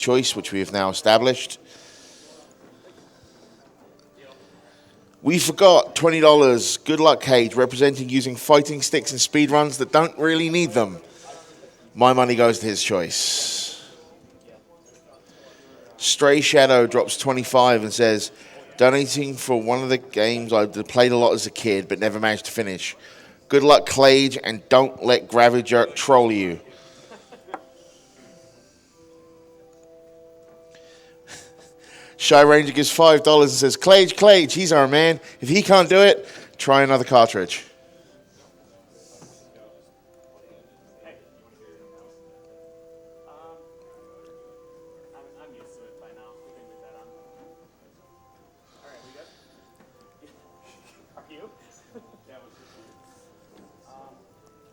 choice, which we have now established. We forgot $20. Good luck, Cage, representing using fighting sticks in speedruns that don't really need them. My money goes to his choice. Stray Shadow drops 25 and says, donating for one of the games I played a lot as a kid but never managed to finish. Good luck, Clage, and don't let Gravity Jerk troll you. Shy Ranger gives $5 and says, Clage, he's our man. If he can't do it, try another cartridge.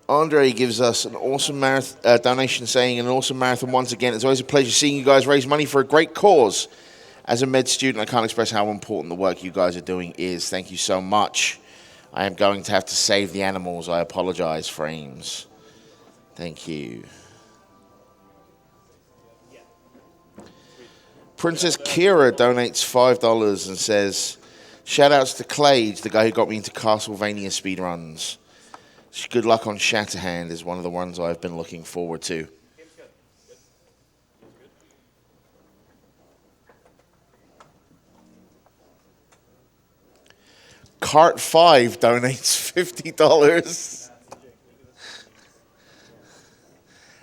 Andre gives us an awesome donation saying, an awesome marathon once again. It's always a pleasure seeing you guys raise money for a great cause. As a med student, I can't express how important the work you guys are doing is. Thank you so much. I am going to have to save the animals. I apologize, Frames. Thank you. Princess Kira donates $5 and says, shout-outs to Clage, the guy who got me into Castlevania speedruns. Good luck on Shatterhand is one of the ones I've been looking forward to. Cart 5 donates $50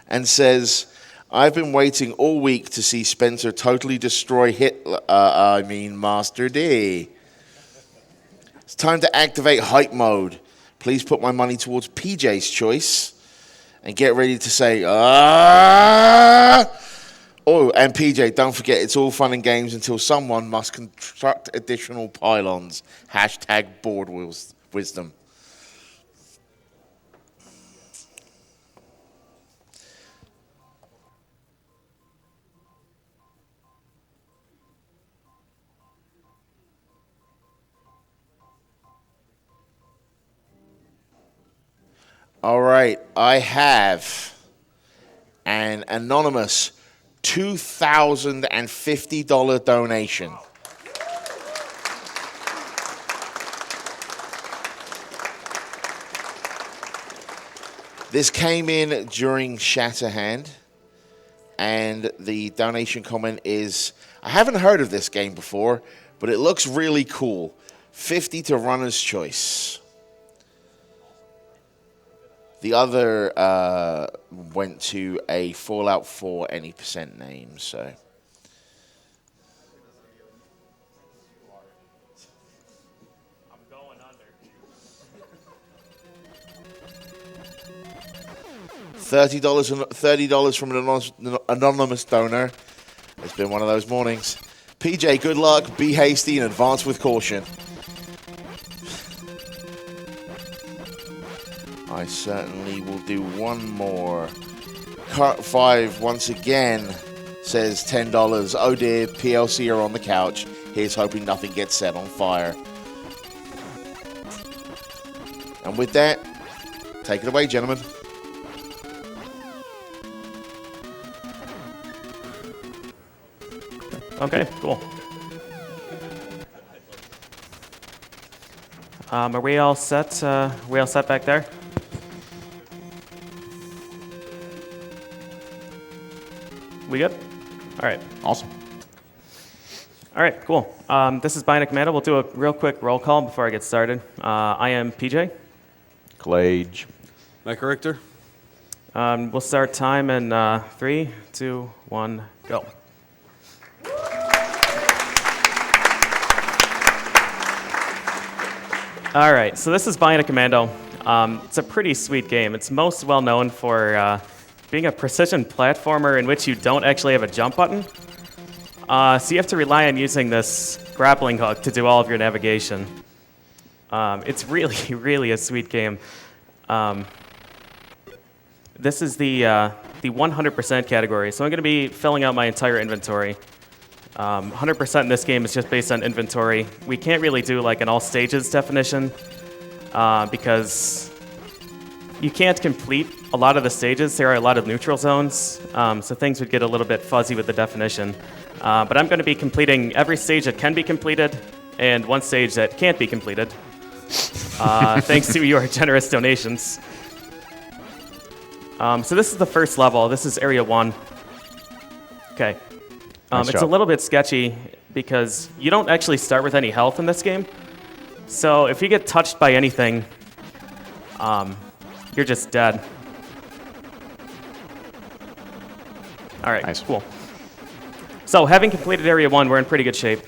and says, I've been waiting all week to see Spencer totally destroy Master D. It's time to activate hype mode. Please put my money towards PJ's choice and get ready to say, ah! Oh, and PJ, don't forget, it's all fun and games until someone must construct additional pylons. Hashtag board wisdom. All right, I have an anonymous $2,050 donation. This came in during Shatterhand, and the donation comment is, I haven't heard of this game before, but it looks really cool. 50 to Runner's Choice. The other went to a Fallout 4 any percent name, so. I'm going under. $30 from an anonymous donor. It's been one of those mornings. PJ, good luck. Be hasty and advance with caution. I certainly will do one more. Cart 5 once again says $10. Oh dear, PLC are on the couch. Here's hoping nothing gets set on fire. And with that, take it away, gentlemen. Okay, cool. Are we all set? We all set back there? We good? All right. Awesome. All right, cool. This is Bionic Commando. We'll do a real quick roll call before I get started. I am PJ. Clage. Micro Richter. We'll start time in 3, 2, 1, go. All right, so this is Bionic Commando. It's a pretty sweet game. It's most well known for being a precision platformer in which you don't actually have a jump button. So you have to rely on using this grappling hook to do all of your navigation. It's really, really a sweet game. This is the 100% category, so I'm going to be filling out my entire inventory. 100% in this game is just based on inventory. We can't really do like an all stages definition because you can't complete a lot of the stages. There are a lot of neutral zones, so things would get a little bit fuzzy with the definition. But I'm going to be completing every stage that can be completed and one stage that can't be completed, thanks to your generous donations. So this is the first level. This is Area 1. Okay. Nice it's a job. little bit sketchy because you don't actually start with any health in this game. So if you get touched by anything, you're just dead. All right, Nice. cool. So having completed Area 1, we're in pretty good shape.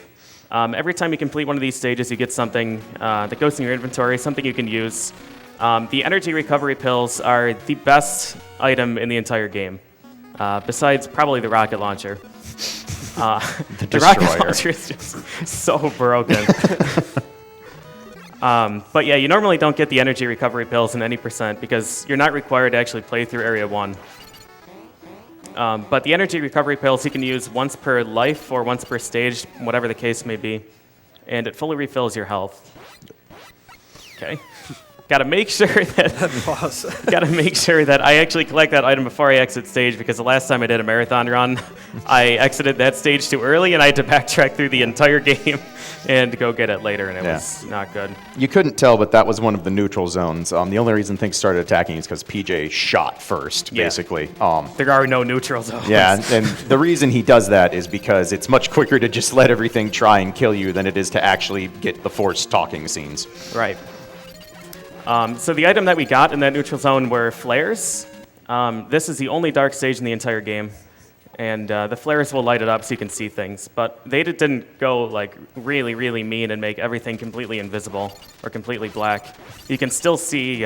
Every time you complete one of these stages, you get something that goes in your inventory, something you can use. The energy recovery pills are the best item in the entire game, besides probably the rocket launcher. The rocket destroyer. launcher is just so broken. But yeah, you normally don't get the energy recovery pills in any percent because you're not required to actually play through Area 1. But the energy recovery pills you can use once per life or once per stage, whatever the case may be, and it fully refills your health. Okay. Got to make sure that got to make sure that I actually collect that item before I exit stage because the last time I did a marathon run, I exited that stage too early and I had to backtrack through the entire game and go get it later, and it was not good. You couldn't tell, but that was one of the neutral zones. The only reason things started attacking is because PJ shot first, Yeah. basically. There are no neutral zones. Yeah, and the reason he does that is because it's much quicker to just let everything try and kill you than it is to actually get the forced talking scenes. Right. So the item that we got in that neutral zone were flares. This is the only dark stage in the entire game, and the flares will light it up so you can see things. But they didn't go like really, really mean and make everything completely invisible or completely black. You can still see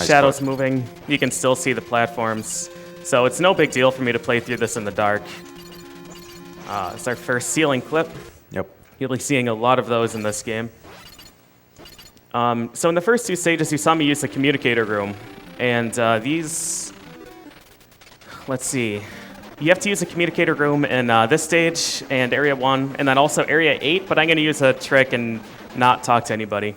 shadows moving. You can still see the platforms. So it's no big deal for me to play through this in the dark. It's our first ceiling clip. Yep. You'll be seeing a lot of those in this game. So in the first two stages, you saw me use the communicator room. And these, let's see. You have to use the communicator room in this stage and Area 1, and then also Area 8, but I'm going to use a trick and not talk to anybody.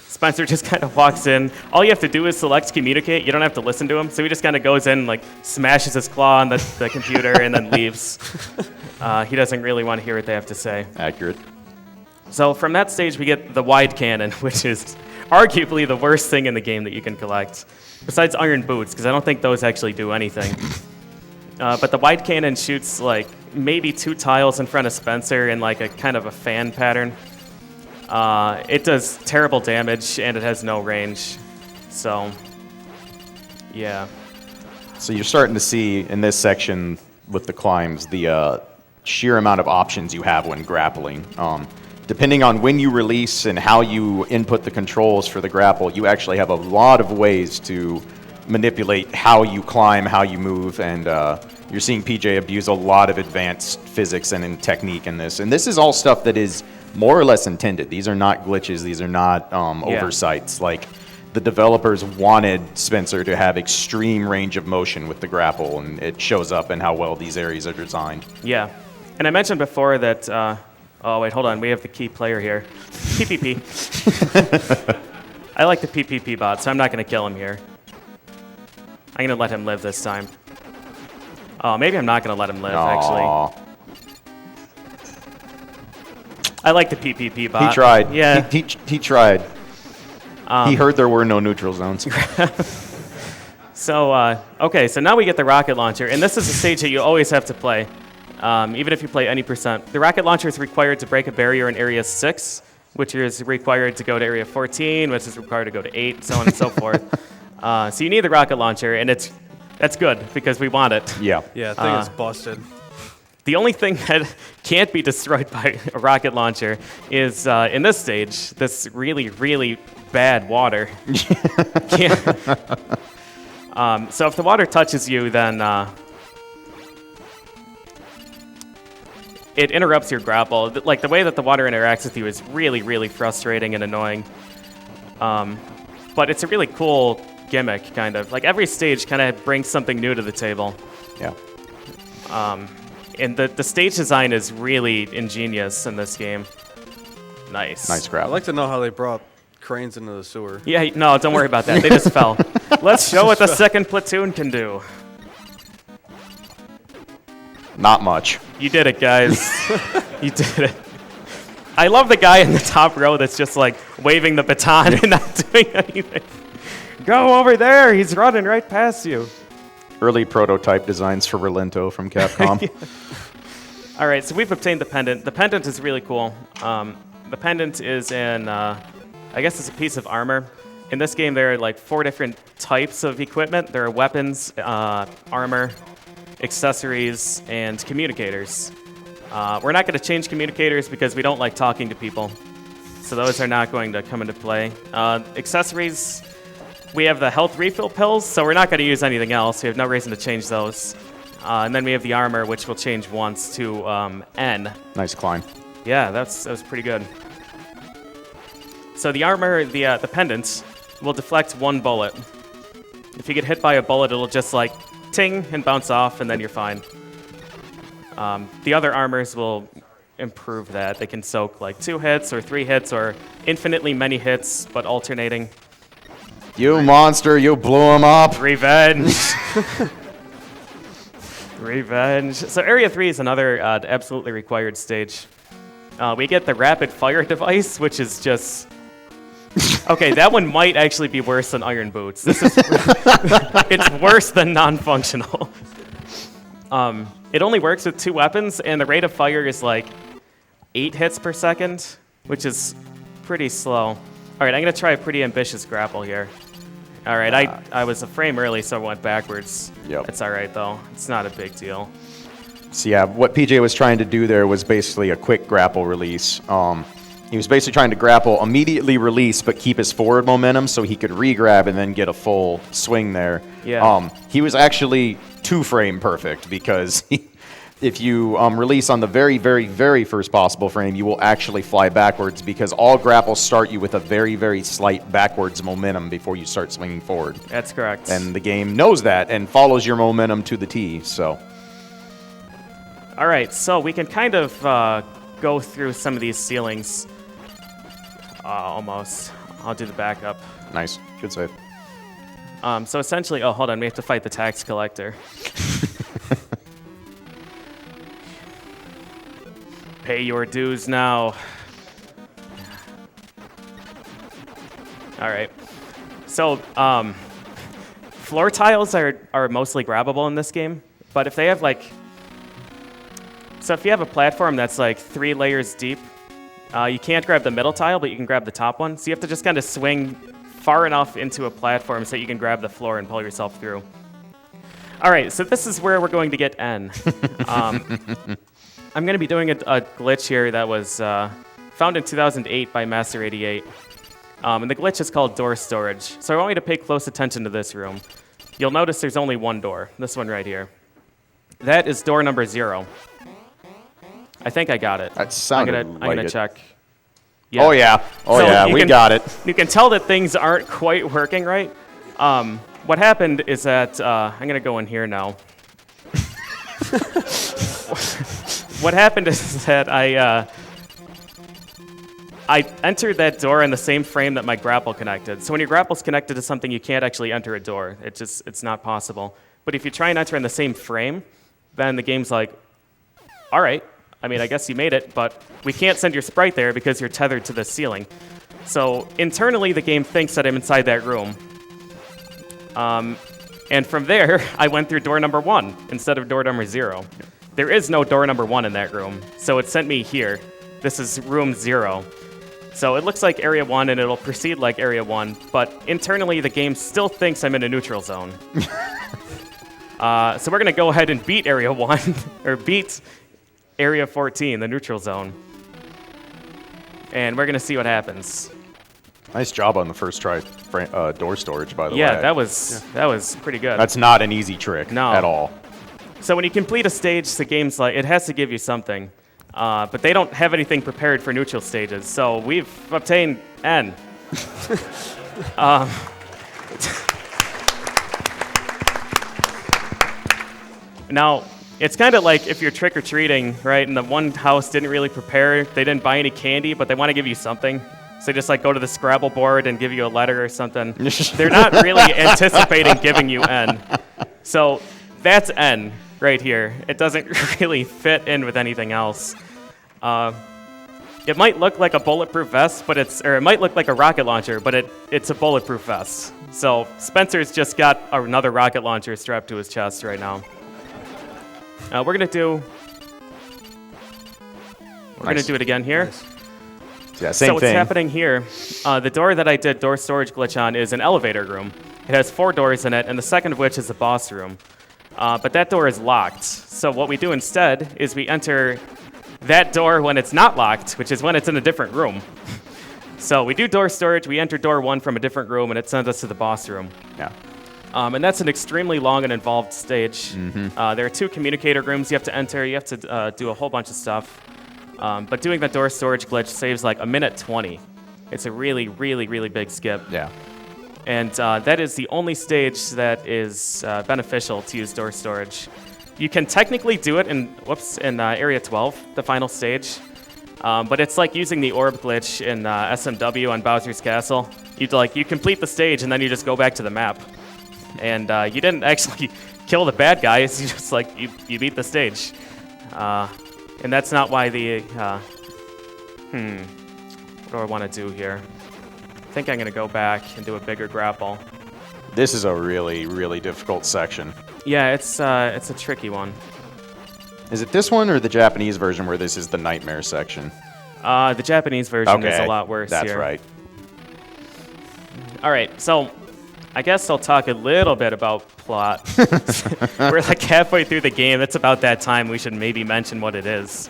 Spencer just kind of walks in. All you have to do is select communicate. You don't have to listen to him. So he just kind of goes in, like smashes his claw on the computer, and then leaves. He doesn't really want to hear what they have to say. Accurate. So from that stage, we get the wide cannon, which is arguably the worst thing in the game that you can collect, besides iron boots, because I don't think those actually do anything. But the wide cannon shoots like maybe 2 tiles in front of Spencer in like a kind of a fan pattern. It does terrible damage, and it has no range. So, yeah. So you're starting to see in this section with the climbs the sheer amount of options you have when grappling. Depending on when you release and how you input the controls for the grapple, you actually have a lot of ways to manipulate how you climb, how you move, and you're seeing PJ abuse a lot of advanced physics and in technique in this. And this is all stuff that is more or less intended. These are not glitches. These are not oversights. Like, the developers wanted Spencer to have extreme range of motion with the grapple, and it shows up in how well these areas are designed. Yeah. And I mentioned before that, oh wait, hold on, we have the key player here. PPP. I like the PPP bot, so I'm not going to kill him here. I'm going to let him live this time. Oh, maybe I'm not going to let him live, actually. I like the PPP bot. He tried. Yeah. He tried. He heard there were no neutral zones. So, okay, so now we get the rocket launcher, and this is a stage that you always have to play, even if you play any percent. The rocket launcher is required to break a barrier in Area 6, which is required to go to Area 14, which is required to go to 8, so on and so forth. So you need the rocket launcher, and that's good, because we want it. Yeah. Yeah, I think it's busted. The only thing that can't be destroyed by a rocket launcher is, in this stage, this really, really bad water. So if the water touches you, then it interrupts your grapple. Like, the way that the water interacts with you is really, really frustrating and annoying. But it's a really cool gimmick, kind of. Like, every stage kind of brings something new to the table. Yeah. And the stage design is really ingenious in this game. Nice. Nice I'd grapple. like to know how they brought cranes into the sewer. Yeah, no, don't worry about that. They just fell. Let's show what the second platoon can do. Not much. You did it, guys. You did it. I love the guy in the top row that's just like waving the baton and not doing anything. Go over there. He's running right past you. Early prototype designs for Relento from Capcom. All right, so we've obtained the pendant. The pendant is really cool. The pendant is I guess it's a piece of armor. In this game, there are like 4 different types of equipment. There are weapons, armor, accessories, and communicators. We're not going to change communicators because we don't like talking to people. So those are not going to come into play. Accessories, we have the health refill pills, so we're not going to use anything else. We have no reason to change those. And then we have the armor, which will change once to N. Nice climb. Yeah, that was pretty good. So the armor, the pendant, will deflect 1 bullet. If you get hit by a bullet, it'll just like ting and bounce off, and then you're fine. The other armors will improve that. They can soak like 2 hits or 3 hits or infinitely many hits, but alternating. You monster, you blew him up. Revenge. Revenge. So Area 3 is another absolutely required stage. We get the rapid fire device, which is just... Okay, that one might actually be worse than Iron Boots. This is it's worse than non-functional. It only works with 2 weapons, and the rate of fire is like 8 hits per second, which is pretty slow. All right, I'm going to try a pretty ambitious grapple here. All right, I was a frame early, so I went backwards. Yep. It's all right, though. It's not a big deal. So yeah, what PJ was trying to do there was basically a quick grapple release. He was basically trying to grapple, immediately release, but keep his forward momentum so he could re-grab and then get a full swing there. Yeah. He was actually 2-frame perfect because if you release on the very, very, very first possible frame, you will actually fly backwards because all grapples start you with a very, very slight backwards momentum before you start swinging forward. That's correct. And the game knows that and follows your momentum to the T, so... All right, so we can kind of go through some of these ceilings. Almost. I'll do the backup. Nice. Good save. So essentially, oh, hold on, we have to fight the tax collector. Pay your dues now. All right. So, floor tiles are mostly grabbable in this game, but if they have like... So if you have a platform that's like 3 layers deep, you can't grab the middle tile, but you can grab the top one. So you have to just kind of swing far enough into a platform so that you can grab the floor and pull yourself through. All right, so this is where we're going to get N. I'm going to be doing a glitch here that was found in 2008 by Master88. And the glitch is called door storage. So I want you to pay close attention to this room. You'll notice there's only one door, this one right here. That is door number 0. I think I got it. That sounded I'm gonna check. Yeah. Oh yeah. Oh So yeah. We got it. You can tell that things aren't quite working right. What happened is that I'm gonna go in here now. What happened is that I entered that door in the same frame that my grapple connected. So when your grapple's connected to something, you can't actually enter a door. It's not possible. But if you try and enter in the same frame, then the game's like, all right. I mean, I guess you made it, but we can't send your sprite there because you're tethered to the ceiling. So internally, the game thinks that I'm inside that room. And from there, I went through door number 1 instead of door number 0. There is no door number 1 in that room, so it sent me here. This is room 0. So it looks like area 1, and it'll proceed like area 1, but internally, the game still thinks I'm in a neutral zone. So we're going to go ahead and beat area 1, or beat Area 14, the neutral zone. And we're going to see what happens. Nice job on the first try door storage, by the way. Yeah, that was pretty good. That's not an easy trick at all. So when you complete a stage, the game's like, it has to give you something. But they don't have anything prepared for neutral stages. So we've obtained N. Now, it's kind of like if you're trick-or-treating, right, and the one house didn't really prepare, they didn't buy any candy, but they want to give you something. So they just like go to the Scrabble board and give you a letter or something. They're not really anticipating giving you N. So that's N right here. It doesn't really fit in with anything else. It might look like a bulletproof vest, but it might look like a rocket launcher, but it's a bulletproof vest. So Spencer's just got another rocket launcher strapped to his chest right now. We're gonna do it again here. Nice. Yeah, same so what's thing. happening here? The door that I did door storage glitch on is an elevator room. It has 4 doors in it, and the second of which is the boss room. But that door is locked. So what we do instead is we enter that door when it's not locked, which is when it's in a different room. So we do door storage, we enter door 1 from a different room, and it sends us to the boss room. Yeah. And that's an extremely long and involved stage. There are 2 communicator rooms you have to enter. You have to do a whole bunch of stuff. But doing the door storage glitch saves like 1:20. It's a really, really, really big skip. Yeah. And that is the only stage that is beneficial to use door storage. You can technically do it in Area 12, the final stage. But it's like using the orb glitch in SMW on Bowser's Castle. You complete the stage and then you just go back to the map. And you didn't actually kill the bad guys. You just you beat the stage. And that's not why the what do I want to do here? I think I'm gonna go back and do a bigger grapple. This is a really, really difficult section. Yeah, it's a tricky one. Is it this one or the Japanese version where this is the nightmare section? The Japanese version is a lot worse That's here. right. All right, so I guess I'll talk a little bit about plot. We're like halfway through the game. It's about that time we should maybe mention what it is.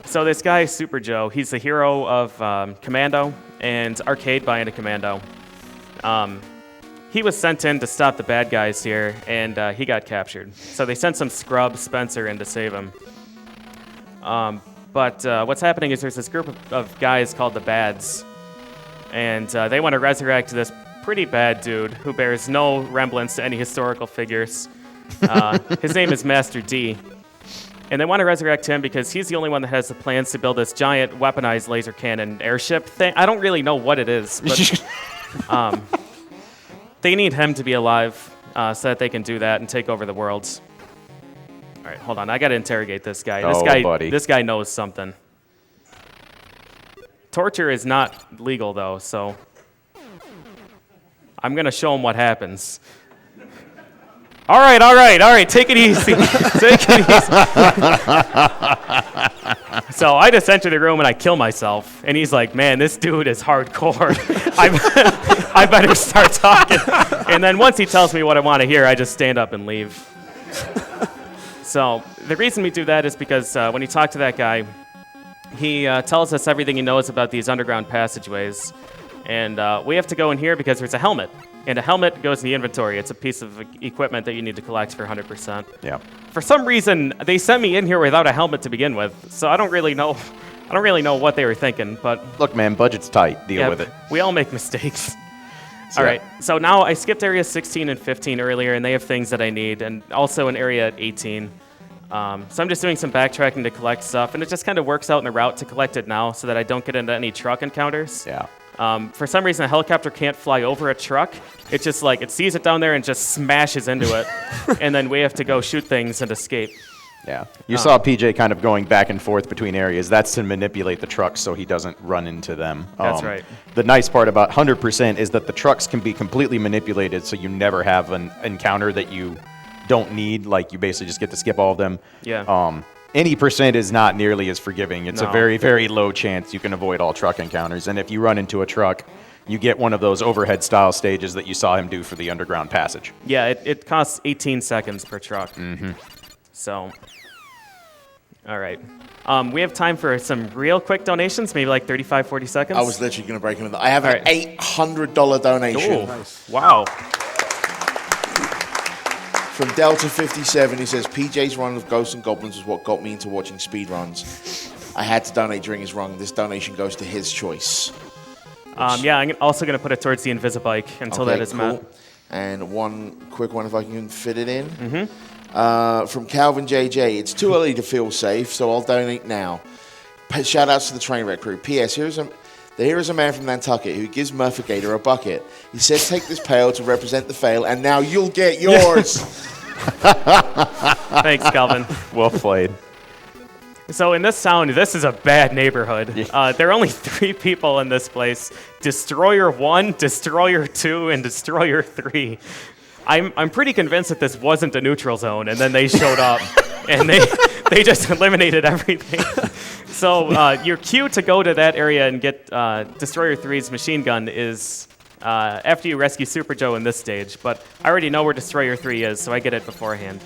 So this guy, Super Joe, he's the hero of Commando and Arcade Bionic Commando. He was sent in to stop the bad guys here, and he got captured. So they sent some scrub, Spencer, in to save him. But what's happening is there's this group of guys called the Bads, and they want to resurrect this pretty bad dude who bears no resemblance to any historical figures. His name is Master D. And they want to resurrect him because he's the only one that has the plans to build this giant weaponized laser cannon airship thing. I don't really know what it is, but they need him to be alive so that they can do that and take over the world. All right, hold on. I got to interrogate this guy. Buddy. This guy knows something. Torture is not legal, though, so I'm going to show him what happens. All right. Take it easy. Take it easy. So I just enter the room and I kill myself. And he's like, man, this dude is hardcore. I better start talking. And then once he tells me what I want to hear, I just stand up and leave. So the reason we do that is because when you talk to that guy, he tells us everything he knows about these underground passageways. And we have to go in here because there's a helmet. And a helmet goes in the inventory. It's a piece of equipment that you need to collect for 100%. Yeah. For some reason, they sent me in here without a helmet to begin with, so I don't really know what they were thinking. But Look, man, budget's tight. Deal with it. We all make mistakes. All right. So now I skipped area 16 and 15 earlier, and they have things that I need, and also in area 18. So I'm just doing some backtracking to collect stuff, and it just kind of works out in the route to collect it now, so that I don't get into any truck encounters. Yeah. For some reason, a helicopter can't fly over a truck. It's just like, it sees it down there and just smashes into it. And then we have to go shoot things and escape. Yeah. You saw PJ kind of going back and forth between areas. That's to manipulate the trucks so he doesn't run into them. That's right. The nice part about 100% is that the trucks can be completely manipulated so you never have an encounter that you don't need. Like, you basically just get to skip all of them. Yeah. Any percent is not nearly as forgiving. It's No. a very, very low chance you can avoid all truck encounters. And if you run into a truck, you get one of those overhead style stages that you saw him do for the underground passage. Yeah, it costs 18 seconds per truck. Mm-hmm. So, all right. We have time for some real quick donations, maybe like 35, 40 seconds. I was literally going to break him. I have All an right. $800 donation. Ooh, wow. From Delta 57, he says, PJ's run of Ghosts and Goblins was what got me into watching speedruns. I had to donate during his run. This donation goes to his choice. Yeah, I'm also going to put it towards the Invisibike until that is met. And one quick one, if I can fit it in. Mm-hmm. From Calvin JJ, it's too early to feel safe, so I'll donate now. Shout outs to the train wreck crew. P.S. Here is a man from Nantucket who gives Murphy-Gator a bucket. He says, take this pail to represent the fail, and now you'll get yours. Thanks, Calvin. Well played. So in this town, this is a bad neighborhood. There are only 3 people in this place. Destroyer 1, Destroyer 2, and Destroyer 3. I'm pretty convinced that this wasn't a neutral zone, and then they showed up, and they just eliminated everything. So your cue to go to that area and get Destroyer 3's machine gun is after you rescue Super Joe in this stage. But I already know where Destroyer 3 is, so I get it beforehand.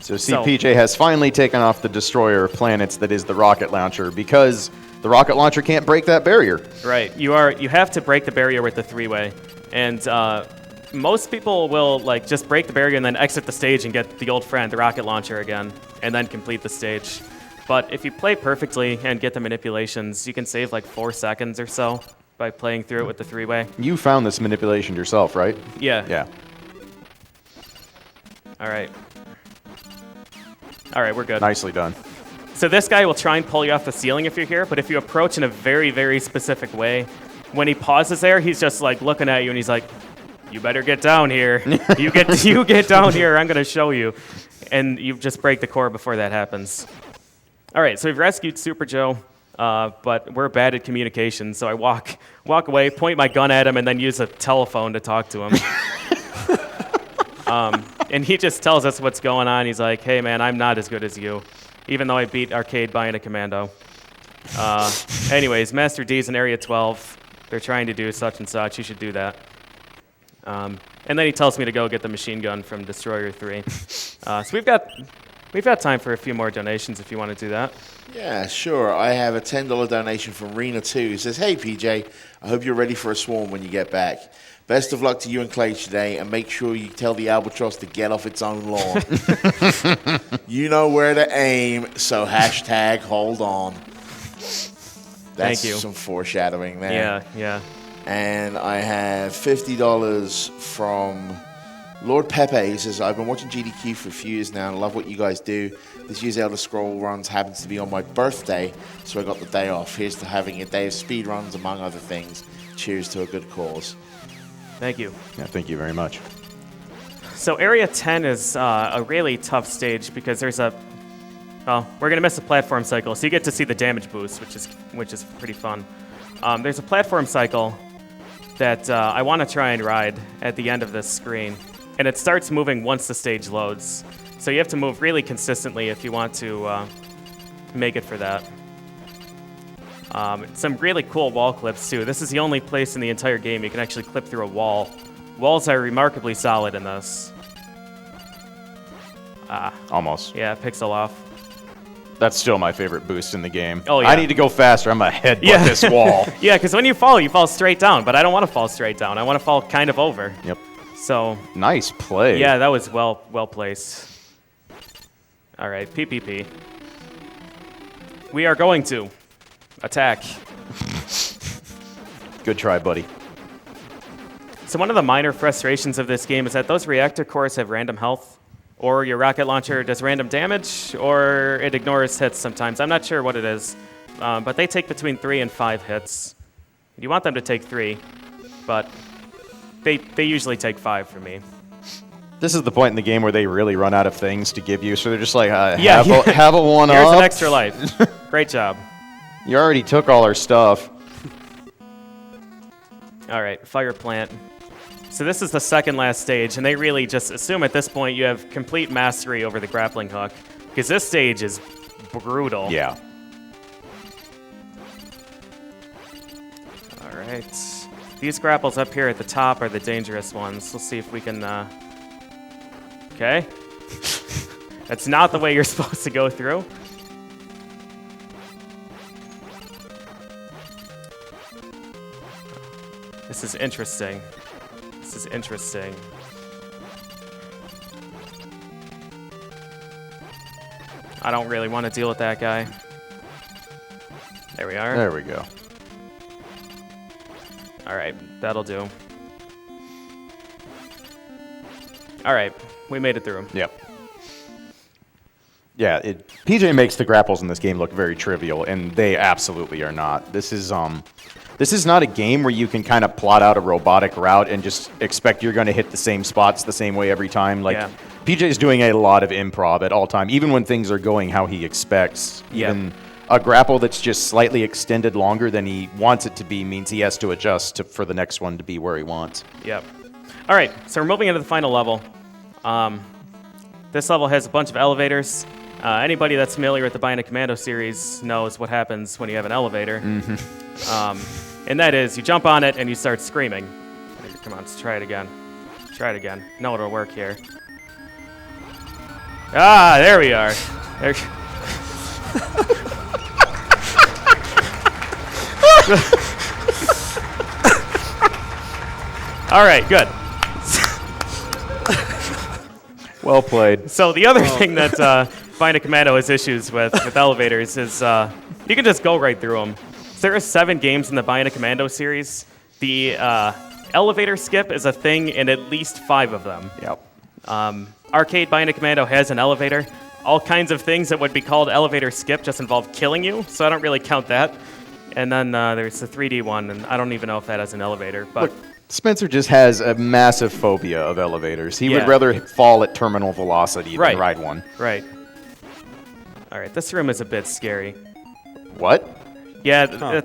So CPJ has finally taken off the destroyer planets that is the rocket launcher because the rocket launcher can't break that barrier. Right. You have to break the barrier with the 3-way. And most people will just break the barrier and then exit the stage and get the old friend, the rocket launcher again, and then complete the stage. But if you play perfectly and get the manipulations, you can save 4 seconds or so by playing through it with the 3-way. You found this manipulation yourself, right? Yeah. Yeah. All right, we're good. Nicely done. So this guy will try and pull you off the ceiling if you're here, but if you approach in a very, very specific way, when he pauses there, he's just looking at you and he's like, you better get down here. You get down here, I'm going to show you. And you just break the core before that happens. All right, so we've rescued Super Joe, but we're bad at communication, so I walk away, point my gun at him, and then use a telephone to talk to him. And he just tells us what's going on. He's like, hey, man, I'm not as good as you, even though I beat Arcade Bionic Commando. Anyways, Master D's in Area 12. They're trying to do such and such. You should do that. And then he tells me to go get the machine gun from Destroyer 3. So we've got time for a few more donations if you want to do that. Yeah, sure. I have a $10 donation from Rena2 who says, hey, PJ, I hope you're ready for a swarm when you get back. Best of luck to you and Clay today, and make sure you tell the albatross to get off its own lawn. You know where to aim, so # hold on. That's Thank you. Some foreshadowing there. Yeah. And I have $50 from Lord Pepe. He says, I've been watching GDQ for a few years now and I love what you guys do. This year's Elder Scroll runs happens to be on my birthday, so I got the day off. Here's to having a day of speed runs, among other things. Cheers to a good cause. Thank you. Yeah, thank you very much. So Area 10 is a really tough stage because there's we're going to miss a platform cycle, so you get to see the damage boost, which is pretty fun. There's a platform cycle that I want to try and ride at the end of this screen, and it starts moving once the stage loads. So you have to move really consistently if you want to make it for that. Some really cool wall clips, too. This is the only place in the entire game you can actually clip through a wall. Walls are remarkably solid in this. Almost. Yeah, pixel off. That's still my favorite boost in the game. Oh, yeah. I need to go faster. I'm going to headbutt this wall. Yeah, because when you fall straight down, but I don't want to fall straight down. I want to fall kind of over. Yep. So. Nice play. Yeah, that was well placed. All right, PPP. We are going to attack. Good try, buddy. So one of the minor frustrations of this game is that those reactor cores have random health, or your rocket launcher does random damage, or it ignores hits sometimes. I'm not sure what it is, but they take between 3 and 5 hits. You want them to take 3, but they usually take 5 for me. This is the point in the game where they really run out of things to give you, so they're just like, yeah, have a one-up. Here's an extra life. Great job. You already took all our stuff. All right, fire plant. So this is the second last stage, and they really just assume at this point you have complete mastery over the grappling hook, because this stage is brutal. Yeah. All right. These grapples up here at the top are the dangerous ones. Let's see if we can... Okay. That's not the way you're supposed to go through. This is interesting. This is interesting. I don't really want to deal with that guy. There we are. There we go. All right, that'll do. All right, we made it through. Yep. Yeah, PJ makes the grapples in this game look very trivial, and they absolutely are not. This is not a game where you can kind of plot out a robotic route and just expect you're going to hit the same spots the same way every time. Like, Yeah. PJ's doing a lot of improv at all time, even when things are going how he expects. Yeah. Even a grapple that's just slightly extended longer than he wants it to be means he has to adjust for the next one to be where he wants. Yep. All right, so we're moving into the final level. This level has a bunch of elevators. Anybody that's familiar with the Bionic Commando series knows what happens when you have an elevator. And that is, you jump on it and you start screaming. Come on, let's try it again. Try it again. No, it'll work here. Ah, there we are. There. All right, good. Well played. So the other thing that Bionic Commando has issues with elevators is you can just go right through them. So there are 7 games in the Bionic Commando series. The elevator skip is a thing in at least 5 of them. Yep. Arcade Bionic Commando has an elevator. All kinds of things that would be called elevator skip just involve killing you, so I don't really count that. And then there's the 3D one, and I don't even know if that has an elevator. But Look, Spencer just has a massive phobia of elevators. He would Yeah. rather fall at terminal velocity Right. than ride one. right. All right, this room is a bit scary. What? Yeah,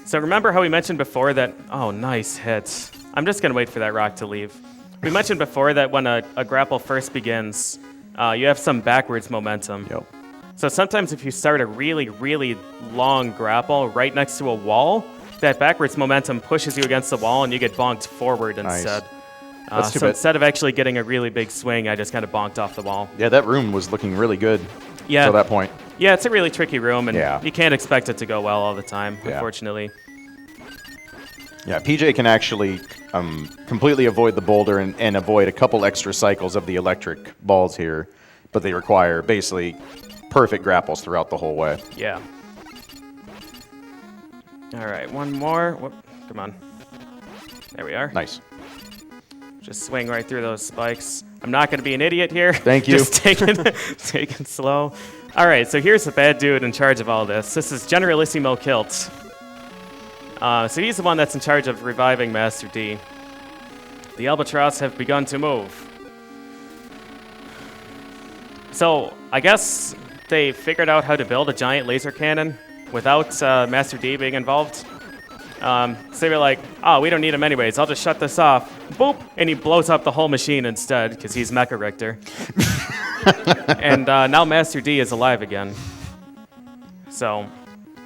so remember how we mentioned before that, oh, nice hit. I'm just going to wait for that rock to leave. We mentioned before that when a grapple first begins, you have some backwards momentum. Yep. So sometimes if you start a really, really long grapple right next to a wall, that backwards momentum pushes you against the wall and you get bonked forward Nice. instead. That's too So bad. instead of actually getting a really big swing, I just kind of bonked off the wall. Yeah, that room was looking really good Yeah. till that point. Yeah, it's a really tricky room, and Yeah. you can't expect it to go well all the time, Yeah. unfortunately. Yeah, PJ can actually completely avoid the boulder and avoid a couple extra cycles of the electric balls here, but they require basically perfect grapples throughout the whole way. Yeah. All right, one more. Whoop, come on. There we are. Nice. Just swing right through those spikes. I'm not going to be an idiot here. Thank you. Just take it slow. All right, so here's the bad dude in charge of all this. This is Generalissimo Kilt. So he's the one that's in charge of reviving Master D. The Albatross have begun to move. So I guess they figured out how to build a giant laser cannon without Master D being involved. So they were like, oh, we don't need him anyways. I'll just shut this off. Boop! And he blows up the whole machine instead because he's Mecha Richter. And now Master D is alive again. So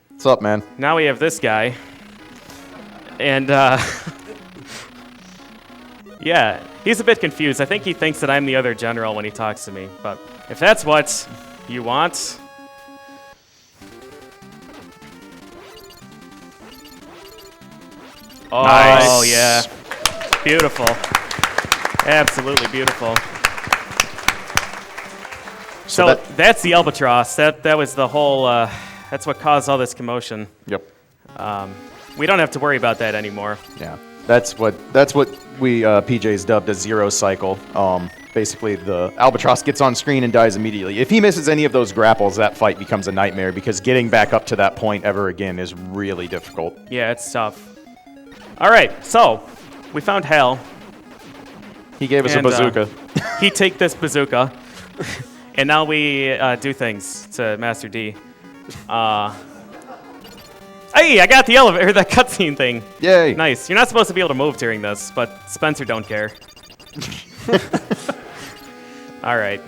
What's up, man? now we have this guy. And yeah, he's a bit confused. I think he thinks that I'm the other general when he talks to me. But if that's what you want... Oh, Nice. yeah. Beautiful. Absolutely beautiful. So that's the Albatross. That was the whole, that's what caused all this commotion. Yep. We don't have to worry about that anymore. Yeah. That's what we PJ's dubbed a zero cycle. Basically, the Albatross gets on screen and dies immediately. If he misses any of those grapples, that fight becomes a nightmare because getting back up to that point ever again is really difficult. Yeah, it's tough. All right, so we found Hal. He gave us And, a bazooka. He take this bazooka, and now we do things to Master D. Hey, I got the elevator, that cutscene thing. Yay! Nice. You're not supposed to be able to move during this, but Spencer don't care. All right.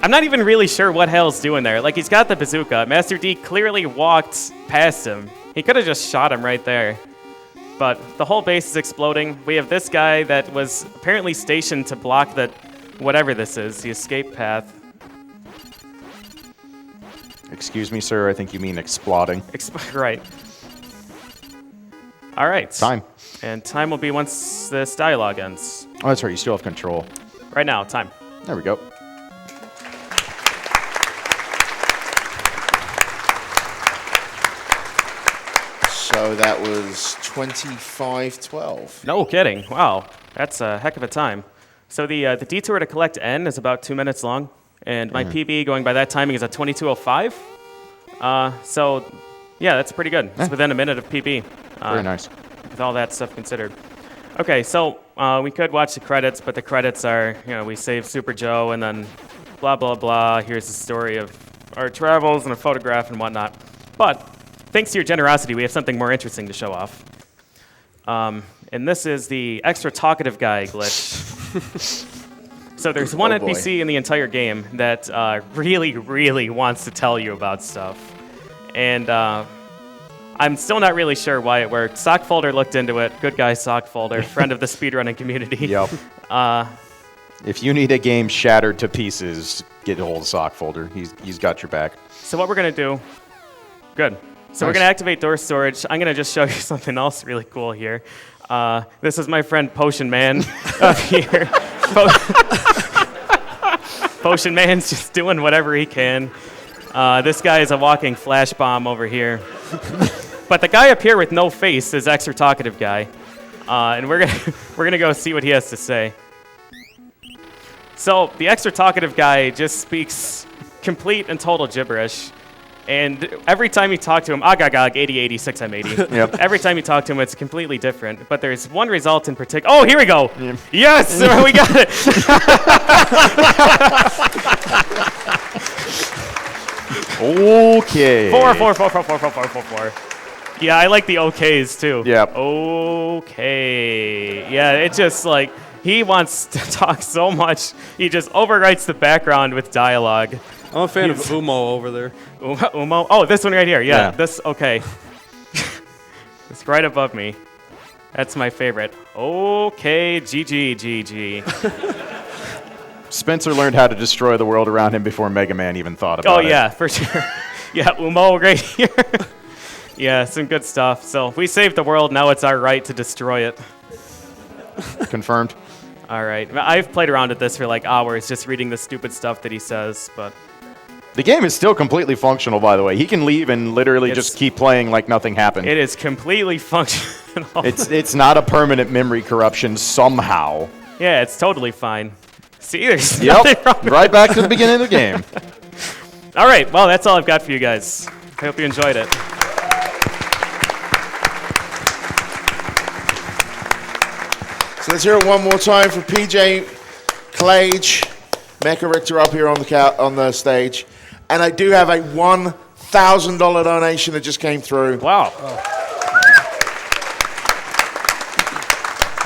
I'm not even really sure what Hal's doing there. Like, he's got the bazooka. Master D clearly walked past him. He could have just shot him right there. But the whole base is exploding. We have this guy that was apparently stationed to block that, whatever this is, the escape path. Excuse me, sir. I think you mean exploding. Right. All right. Time. And time will be once this dialogue ends. Oh, that's right. You still have control. Right now, time. There we go. So that was 25-12. No kidding. Wow. That's a heck of a time. So the detour to collect N is about 2 minutes long. And my PB going by that timing is at 22:05. So, yeah, that's pretty good. It's within a minute of PB. Very nice. With all that stuff considered. Okay, so we could watch the credits, but the credits are, we save Super Joe and then blah, blah, blah. Here's the story of our travels and a photograph and whatnot. But thanks to your generosity, we have something more interesting to show off. And this is the extra talkative guy glitch. So there's one NPC in the entire game that really, really wants to tell you about stuff. And I'm still not really sure why it worked. Sockfolder looked into it. Good guy, Sockfolder, friend of the speedrunning community. Yep. If you need a game shattered to pieces, get a hold of Sockfolder. He's got your back. So what we're going to do... Good. So we're going to activate door storage. I'm going to just show you something else really cool here. This is my friend Potion Man up here. Potion Man's just doing whatever he can. This guy is a walking flash bomb over here. But the guy up here with no face is extra talkative guy. And we're gonna go see what he has to say. So the extra talkative guy just speaks complete and total gibberish. And every time you talk to him, agagag, 80, 86, I'm 80. Yep. Every time you talk to him, it's completely different. But there's one result in particular. Oh, here we go. Yeah. Yes, we got it. Okay. Four. Yeah, I like the okays too. Yep. Okay. Yeah, it's just like he wants to talk so much, he just overwrites the background with dialogue. I'm a fan of Umo over there. Umo? Oh, this one right here. Yeah. Yeah. This, okay. It's right above me. That's my favorite. Okay, GG. Spencer learned how to destroy the world around him before Mega Man even thought about it. Oh, yeah, for sure. Yeah, Umo right here. Yeah, some good stuff. So we saved the world. Now it's our right to destroy it. Confirmed. All right. I've played around with this for like hours, just reading the stupid stuff that he says, but... The game is still completely functional, by the way. He can leave and literally just keep playing like nothing happened. It is completely functional. It's not a permanent memory corruption somehow. Yeah, it's totally fine. See, there's nothing wrong with Right back to the beginning of the game. All right, well, that's all I've got for you guys. I hope you enjoyed it. So let's hear it one more time for PJ, Clage, Mecha Richter up here on the stage. And I do have a $1,000 donation that just came through. Wow.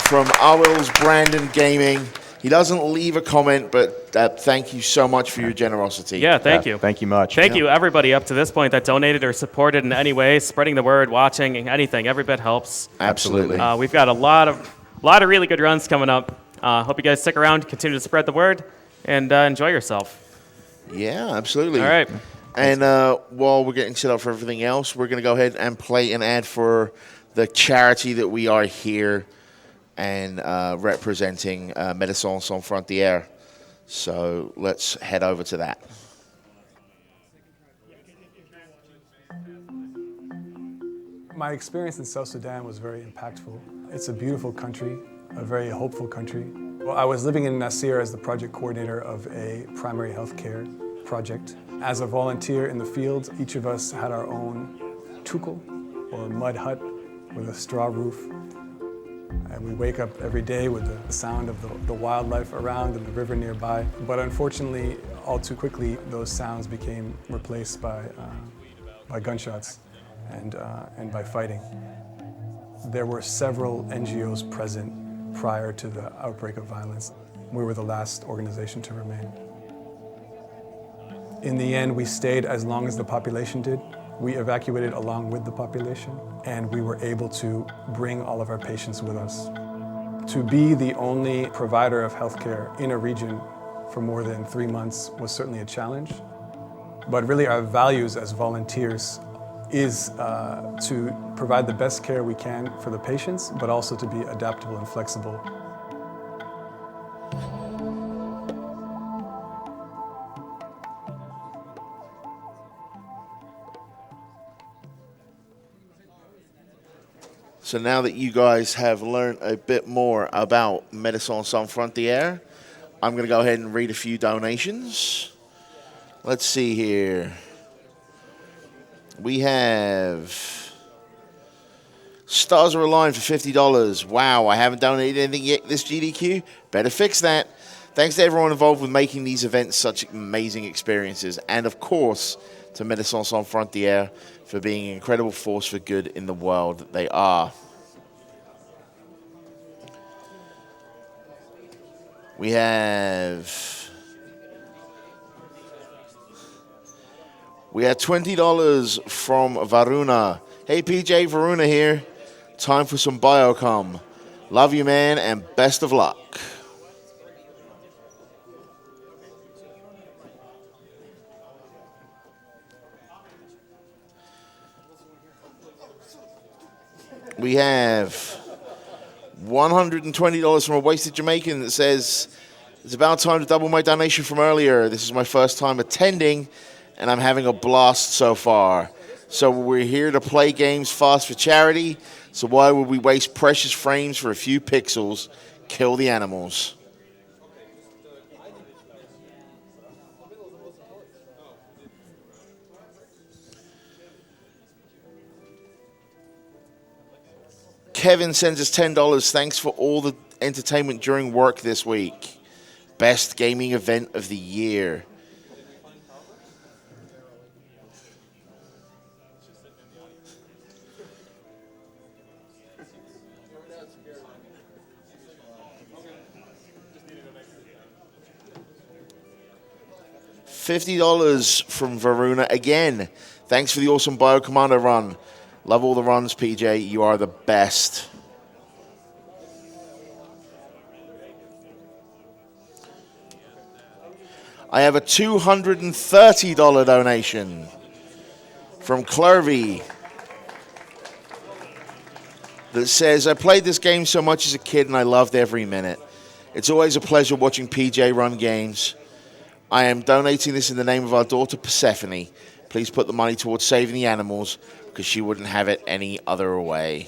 From Owls Brandon Gaming. He doesn't leave a comment, but thank you so much for your generosity. Yeah, thank you. Thank you much. Thank you, everybody up to this point that donated or supported in any way, spreading the word, watching, anything. Every bit helps. Absolutely. We've got a lot of really good runs coming up. Hope you guys stick around, continue to spread the word, and enjoy yourself. Yeah, absolutely. All right. And while we're getting set up for everything else, we're going to go ahead and play an ad for the charity that we are here and representing Médecins Sans Frontières. So let's head over to that. My experience in South Sudan was very impactful. It's a beautiful country, a very hopeful country. Well, I was living in Nasir as the project coordinator of a primary health care project. As a volunteer in the field, each of us had our own tukul, or mud hut, with a straw roof. And we wake up every day with the sound of the wildlife around and the river nearby. But unfortunately, all too quickly, those sounds became replaced by gunshots and by fighting. There were several NGOs present prior to the outbreak of violence. We were the last organization to remain. In the end, we stayed as long as the population did. We evacuated along with the population, and we were able to bring all of our patients with us. To be the only provider of healthcare in a region for more than 3 months was certainly a challenge. But really our values as volunteers is to provide the best care we can for the patients, but also to be adaptable and flexible. So now that you guys have learned a bit more about Médecins Sans Frontières, I'm going to go ahead and read a few donations. Let's see here. We have Stars Are Aligned for $50. Wow, I haven't donated anything yet this GDQ. Better fix that. Thanks to everyone involved with making these events such amazing experiences. And, of course, to Médecins Sans Frontières for being an incredible force for good in the world that they are. We have $20 from Varuna. Hey, PJ, Varuna here. Time for some Biocom. Love you, man, and best of luck. We have $120 from a wasted Jamaican that says, it's about time to double my donation from earlier. This is my first time attending, and I'm having a blast so far. So we're here to play games fast for charity, so why would we waste precious frames for a few pixels? Kill the animals. Kevin sends us $10. Thanks for all the entertainment during work this week. Best gaming event of the year. $50 from Varuna again. Thanks for the awesome Commando run. Love all the runs, PJ. You are the best. I have a $230 donation from Clervy that says, I played this game so much as a kid and I loved every minute. It's always a pleasure watching PJ run games. I am donating this in the name of our daughter Persephone. Please put the money towards saving the animals because she wouldn't have it any other way.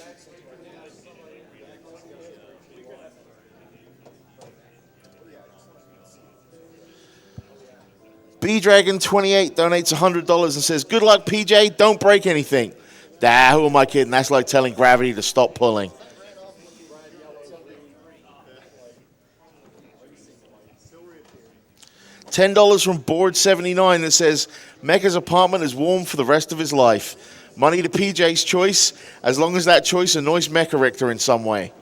B-Dragon28 donates $100 and says, good luck, PJ. Don't break anything. Who am I kidding? That's like telling gravity to stop pulling. $10 from Board79 that says, Mecha's apartment is warm for the rest of his life. Money to PJ's choice, as long as that choice annoys Mecha Richter in some way.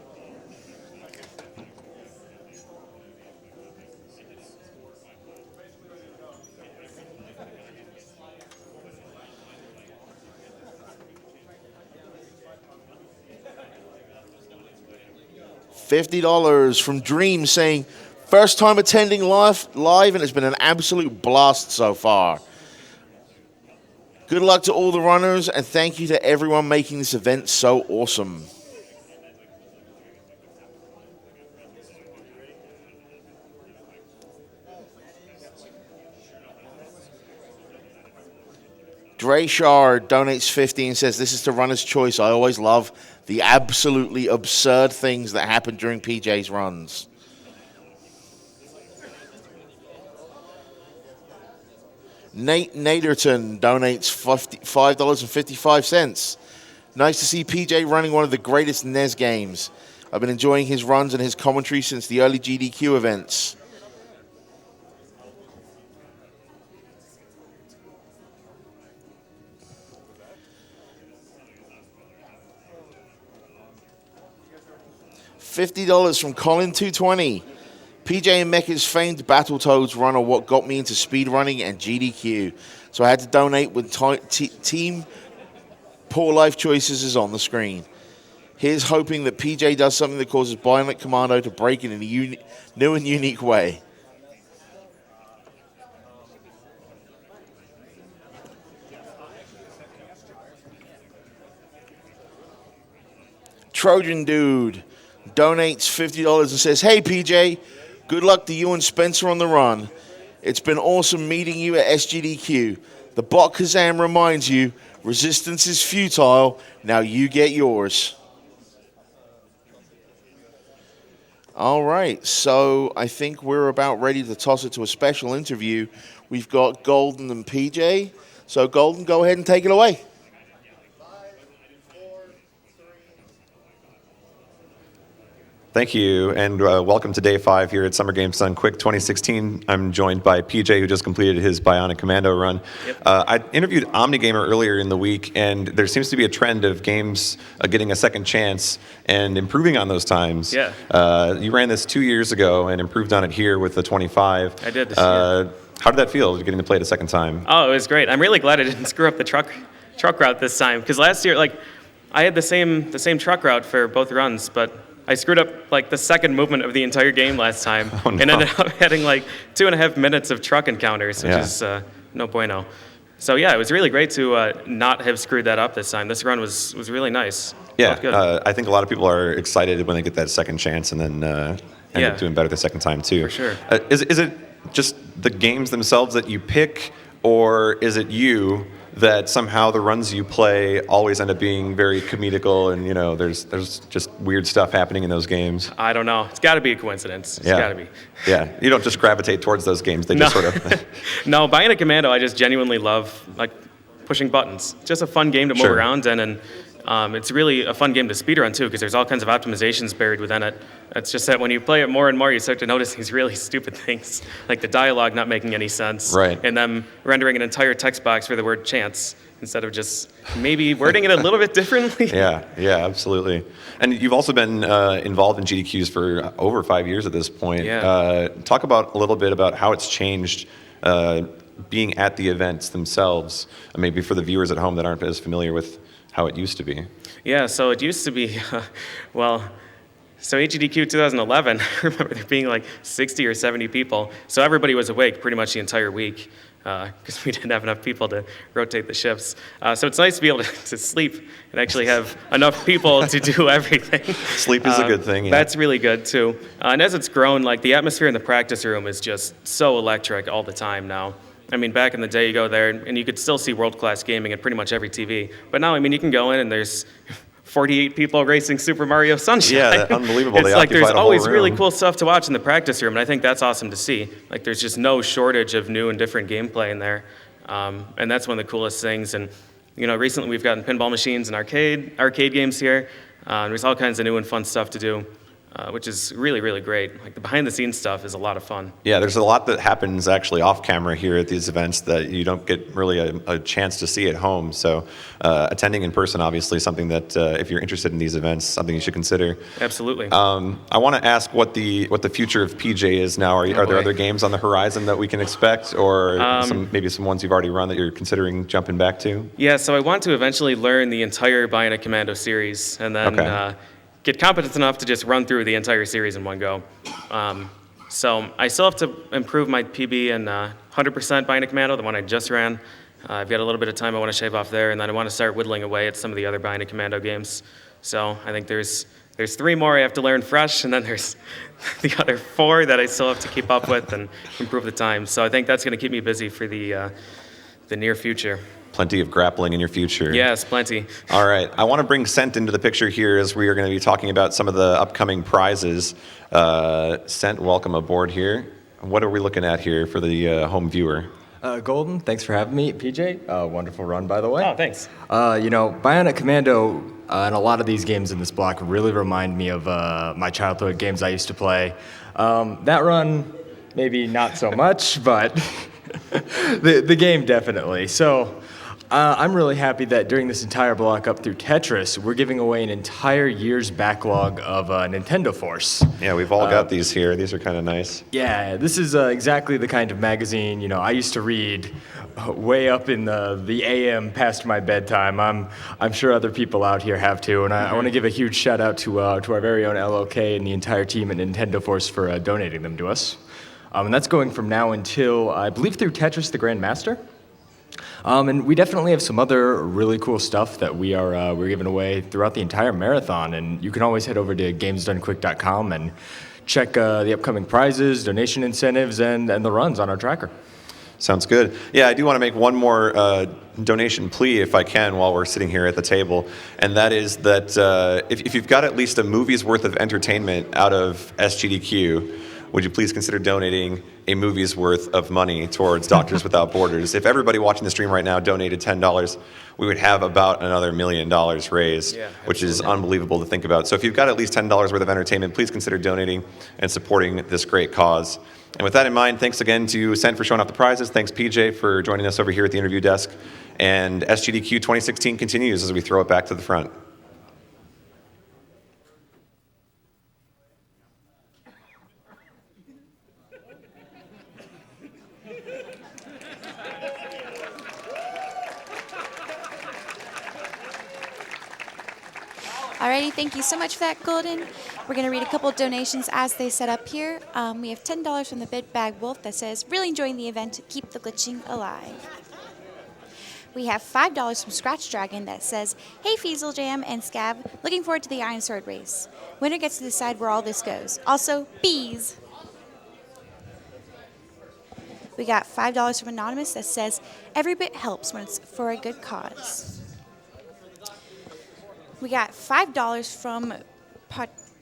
$50 from Dream saying, first time attending live, and it's been an absolute blast so far. Good luck to all the runners, and thank you to everyone making this event so awesome. Drayshard donates 50 and says, this is to runner's choice. I always love the absolutely absurd things that happen during PJ's runs. Nate Naderton donates $5.55. Nice to see PJ running one of the greatest NES games. I've been enjoying his runs and his commentary since the early GDQ events. $50 from Colin220. PJ and Mecha's famed Battletoads run are what got me into speedrunning and GDQ. So I had to donate when Team Poor Life Choices is on the screen. Here's hoping that PJ does something that causes Bionic Commando to break in a new and unique way. Trojan Dude donates $50 and says, hey, PJ, good luck to you and Spencer on the run. It's been awesome meeting you at SGDQ. The bot Kazam reminds you, resistance is futile. Now you get yours. All right, so I think we're about ready to toss it to a special interview we've got Golden and PJ. So Golden, go ahead and take it away. Thank you, and welcome to Day 5 here at Summer Games Done Quick 2016. I'm joined by PJ, who just completed his Bionic Commando run. Yep. I interviewed OmniGamer earlier in the week, and there seems to be a trend of games getting a second chance and improving on those times. Yeah. You ran this 2 years ago and improved on it here with the 25. I did this year. How did that feel, getting to play it a second time? Oh, it was great. I'm really glad I didn't screw up the truck route this time, because last year, I had the same truck route for both runs, but I screwed up the second movement of the entire game last time, Oh, no. and ended up having 2.5 minutes of truck encounters, which Yeah. is no bueno. So yeah, it was really great to not have screwed that up this time. This run was really nice. Yeah, Felt good. I think a lot of people are excited when they get that second chance and then end Yeah. up doing better the second time too. For sure. Is it just the games themselves that you pick, or is it you that somehow the runs you play always end up being very comedical and there's just weird stuff happening in those games? I don't know. It's got to be a coincidence. It's Yeah. got to be. Yeah, you don't just gravitate towards those games. They just sort of. No, Bionic Commando, I just genuinely love pushing buttons. Just a fun game to move Sure. around in, and it's really a fun game to speedrun too, because there's all kinds of optimizations buried within it. It's just that when you play it more and more, you start to notice these really stupid things, like the dialogue not making any sense, Right. and them rendering an entire text box for the word chance instead of just maybe wording it a little bit differently. Yeah, absolutely. And you've also been involved in GDQs for over 5 years at this point. Yeah. Talk about a little bit about how it's changed being at the events themselves, maybe for the viewers at home that aren't as familiar with how it used to be. Yeah, so it used to be, so HGDQ 2011, I remember there being 60 or 70 people. So everybody was awake pretty much the entire week because we didn't have enough people to rotate the shifts. So it's nice to be able to sleep and actually have enough people to do everything. Sleep is a good thing, yeah. That's really good too. And as it's grown, the atmosphere in the practice room is just so electric all the time now. I mean, back in the day, you go there and you could still see world-class gaming at pretty much every TV. But now, I mean, you can go in and there's 48 people racing Super Mario Sunshine. Yeah, unbelievable. It's They there's occupy the whole always really room. cool stuff to watch in the practice room, and I think that's awesome to see. There's just no shortage of new and different gameplay in there, and that's one of the coolest things. And recently we've gotten pinball machines and arcade games here. There's all kinds of new and fun stuff to do, which is really, really great. The behind-the-scenes stuff is a lot of fun. Yeah, there's a lot that happens actually off camera here at these events that you don't get really a chance to see at home. So attending in person, obviously, something that if you're interested in these events, something you should consider. Absolutely. I want to ask what the future of PJ is now. Are there boy. other games on the horizon that we can expect, or maybe some ones you've already run that you're considering jumping back to? Yeah, so I want to eventually learn the entire Bionic Commando series, and then Okay. get competent enough to just run through the entire series in one go. So I still have to improve my PB in 100% Bionic Commando, the one I just ran. I've got a little bit of time I want to shave off there, and then I want to start whittling away at some of the other Bionic Commando games. So I think there's 3 more I have to learn fresh, and then there's the other 4 that I still have to keep up with and improve the time. So I think that's going to keep me busy for the near future. Plenty of grappling in your future. Yes, plenty. All right. I want to bring Sent into the picture here as we are going to be talking about some of the upcoming prizes. Sent, welcome aboard here. What are we looking at here for the home viewer? Golden, thanks for having me. PJ, wonderful run, by the way. Oh, thanks. Bionic Commando and a lot of these games in this block really remind me of my childhood games I used to play. That run, maybe not so much, but the game definitely. So I'm really happy that during this entire block up through Tetris, we're giving away an entire year's backlog of Nintendo Force. Yeah, we've all got these here. These are kind of nice. Yeah, this is exactly the kind of magazine, I used to read way up in the AM past my bedtime. I'm sure other people out here have too, and I want to give a huge shout out to our very own LOK and the entire team at Nintendo Force for donating them to us. And that's going from now until, I believe, through Tetris the Grandmaster. And we definitely have some other really cool stuff that we're giving away throughout the entire marathon. And you can always head over to gamesdonequick.com and check the upcoming prizes, donation incentives, and the runs on our tracker. Sounds good. Yeah, I do want to make one more donation plea, if I can, while we're sitting here at the table, and that is that if you've got at least a movie's worth of entertainment out of SGDQ, would you please consider donating a movie's worth of money towards Doctors Without Borders? If everybody watching the stream right now donated $10, we would have about another $1 million raised, which is unbelievable to think about. So if you've got at least $10 worth of entertainment, please consider donating and supporting this great cause. And with that in mind, thanks again to Ascent for showing off the prizes. Thanks, PJ, for joining us over here at the interview desk. And SGDQ 2016 continues as we throw it back to the front. Alrighty, thank you so much for that, Golden. We're going to read a couple donations as they set up here. We have $10 from the Big Bag Wolf that says, really enjoying the event, keep the glitching alive. We have $5 from Scratch Dragon that says, hey Feasel Jam and Scab, looking forward to the Iron Sword race. Winner gets to decide where all this goes. Also, bees. We got $5 from Anonymous that says, every bit helps when it's for a good cause. We got $5 from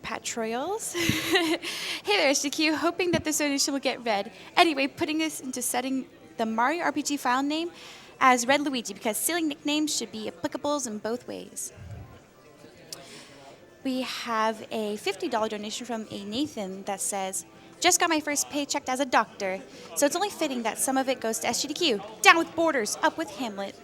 Patroils. Hey there, SGDQ, hoping that this donation will get read. Anyway, putting this into setting the Mario RPG file name as Red Luigi because silly nicknames should be applicable in both ways. We have a $50 donation from a Nathan that says, just got my first paycheck as a doctor, so it's only fitting that some of it goes to SGDQ. Down with Borders, up with Hamlet.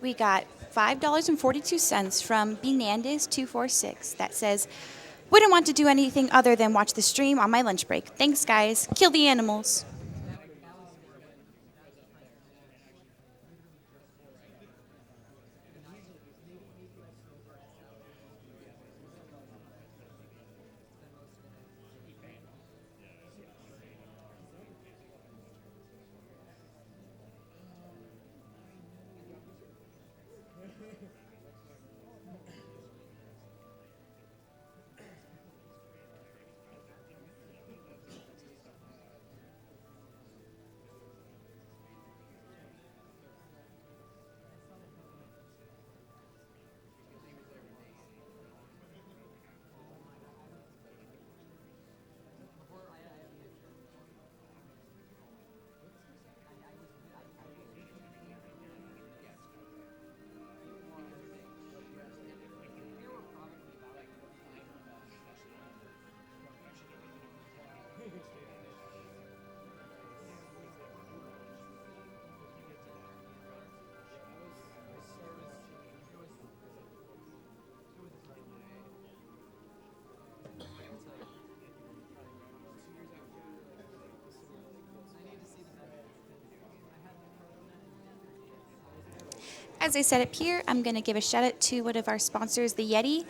We got $5.42 from Benandis246 that says, wouldn't want to do anything other than watch the stream on my lunch break. Thanks, guys. Kill the animals. As I said up here, I'm going to give a shout out to one of our sponsors, the Yeti.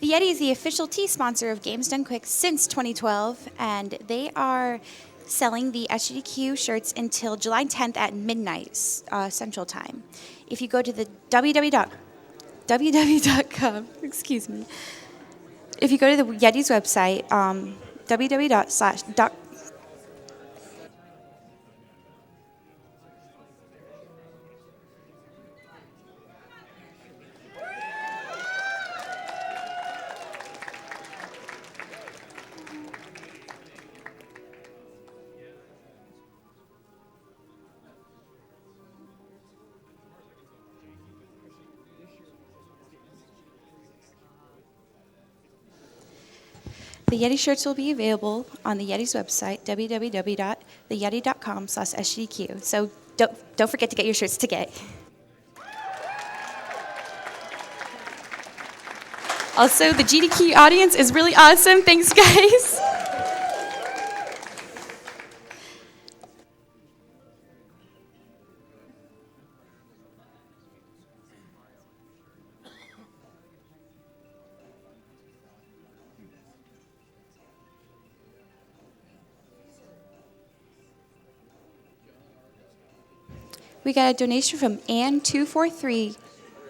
The Yeti is the official tea sponsor of Games Done Quick since 2012, and they are selling the SGDQ shirts until July 10th at midnight Central Time. If you go to the www.com, excuse me, if you go to the Yeti's website, www./ The Yeti shirts will be available on the Yeti's website, www.theyeti.com/SGDQ. So don't forget to get your shirts today. Also, the GDQ audience is really awesome. Thanks, guys. We got a donation from Ann243.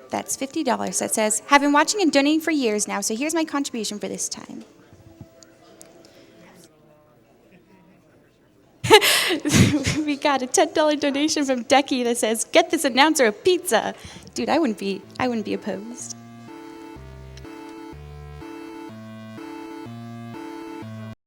That's $50. That says, have been watching and donating for years now, so here's my contribution for this time. We we got a $10 donation from Decky that says, "Get this announcer a pizza." Dude, I wouldn't be opposed.